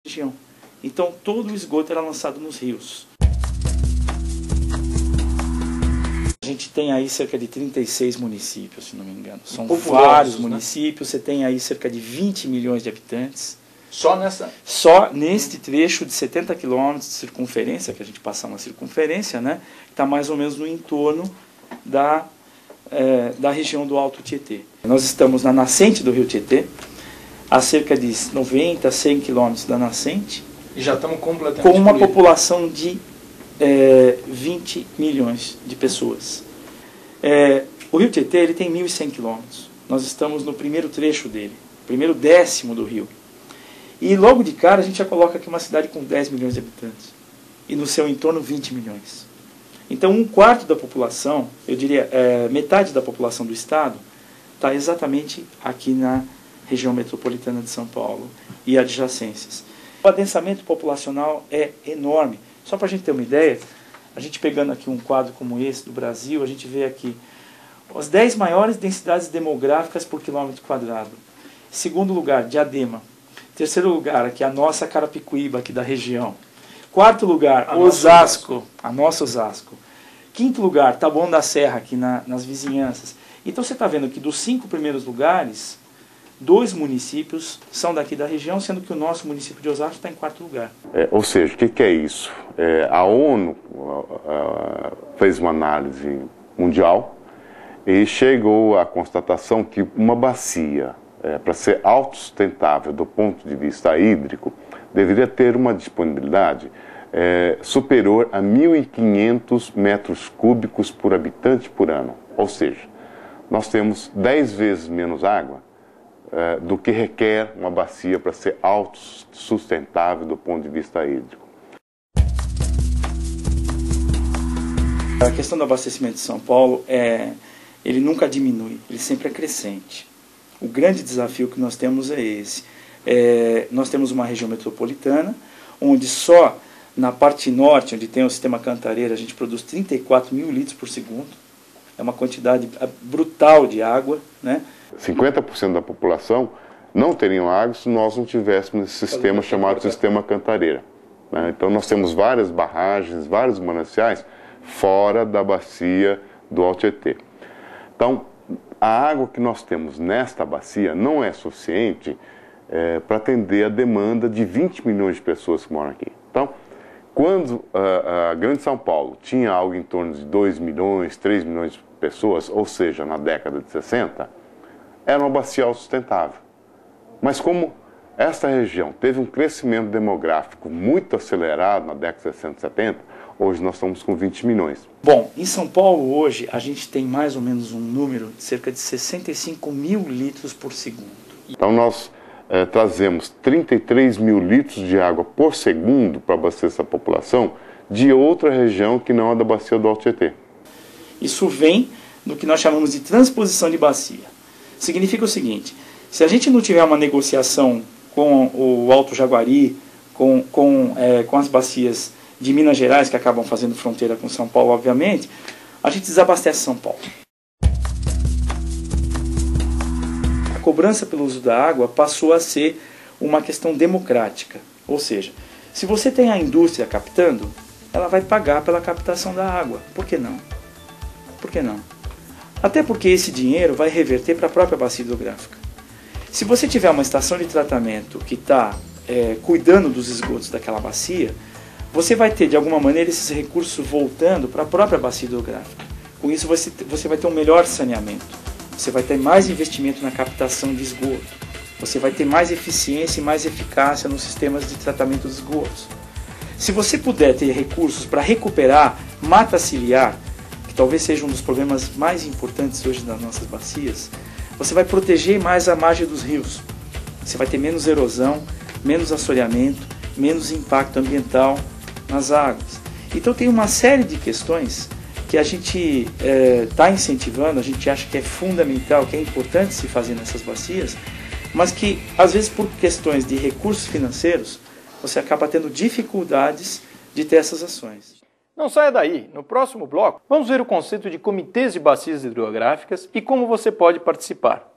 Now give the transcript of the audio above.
região. Então todo o esgoto era lançado nos rios. A gente tem aí cerca de 36 municípios, se não me engano. São vários municípios, você tem aí cerca de 20 milhões de habitantes. Só neste trecho de 70 quilômetros de circunferência, que a gente passa uma circunferência, né? Está mais ou menos no entorno da região do Alto Tietê. Nós estamos na nascente do rio Tietê, a cerca de 90, 100 quilômetros da nascente. E já estamos completamente com uma população de 20 milhões de pessoas. O rio Tietê ele tem 1.100 quilômetros. Nós estamos no primeiro trecho dele, primeiro décimo do rio. E logo de cara a gente já coloca aqui uma cidade com 10 milhões de habitantes. E no seu entorno 20 milhões. Então 1/4 da população, eu diria metade da população do estado, está exatamente aqui na região metropolitana de São Paulo e adjacências. O adensamento populacional é enorme. Só para a gente ter uma ideia, a gente pegando aqui um quadro como esse do Brasil, a gente vê aqui as 10 maiores densidades demográficas por quilômetro quadrado. Segundo lugar, Diadema. Terceiro lugar, aqui a nossa Carapicuíba, aqui da região. Quarto lugar, Osasco, a nossa Osasco. Quinto lugar, Taboão da Serra, aqui nas vizinhanças. Então você está vendo que dos 5 primeiros lugares, 2 municípios são daqui da região, sendo que o nosso município de Osasco está em 4º lugar. Ou seja, o que é isso? A ONU fez uma análise mundial e chegou à constatação que uma bacia, para ser autossustentável do ponto de vista hídrico, deveria ter uma disponibilidade superior a 1.500 metros cúbicos por habitante por ano. Ou seja, nós temos 10 vezes menos água do que requer uma bacia para ser autossustentável do ponto de vista hídrico. A questão do abastecimento de São Paulo, ele nunca diminui, ele sempre é crescente. O grande desafio que nós temos é esse. Nós temos uma região metropolitana, onde só na parte norte, onde tem o sistema Cantareira, a gente produz 34 mil litros por segundo. É uma quantidade brutal de água, né? 50% da população não teriam água se nós não tivéssemos esse sistema chamado Sistema Cantareira, né? Então nós temos várias barragens, vários mananciais fora da bacia do Alto Tietê. Então, a água que nós temos nesta bacia não é suficiente para atender a demanda de 20 milhões de pessoas que moram aqui. Então, quando a Grande São Paulo tinha algo em torno de 2 milhões, 3 milhões de pessoas, ou seja, na década de 60, era uma bacia autossustentável. Mas como esta região teve um crescimento demográfico muito acelerado na década de 60 e 70, hoje nós estamos com 20 milhões. Bom, em São Paulo hoje a gente tem mais ou menos um número de cerca de 65 mil litros por segundo. Então nós trazemos 33 mil litros de água por segundo para abastecer a população de outra região que não é da bacia do Alto Tietê. Isso vem do que nós chamamos de transposição de bacia. Significa o seguinte: se a gente não tiver uma negociação com o Alto Jaguari, com as bacias de Minas Gerais, que acabam fazendo fronteira com São Paulo, obviamente, a gente desabastece São Paulo. A cobrança pelo uso da água passou a ser uma questão democrática. Ou seja, se você tem a indústria captando, ela vai pagar pela captação da água. Por que não? Por que não? Até porque esse dinheiro vai reverter para a própria bacia hidrográfica. Se você tiver uma estação de tratamento que está cuidando dos esgotos daquela bacia, você vai ter, de alguma maneira, esses recursos voltando para a própria bacia hidrográfica. Com isso, você vai ter um melhor saneamento. Você vai ter mais investimento na captação de esgoto. Você vai ter mais eficiência e mais eficácia nos sistemas de tratamento dos esgotos. Se você puder ter recursos para recuperar mata ciliar, que talvez seja um dos problemas mais importantes hoje das nossas bacias, você vai proteger mais a margem dos rios. Você vai ter menos erosão, menos assoreamento, menos impacto ambiental nas águas. Então tem uma série de questões que a gente está incentivando, a gente acha que é fundamental, que é importante se fazer nessas bacias, mas que às vezes por questões de recursos financeiros, você acaba tendo dificuldades de ter essas ações. Não saia daí. No próximo bloco, vamos ver o conceito de comitês de bacias hidrográficas e como você pode participar.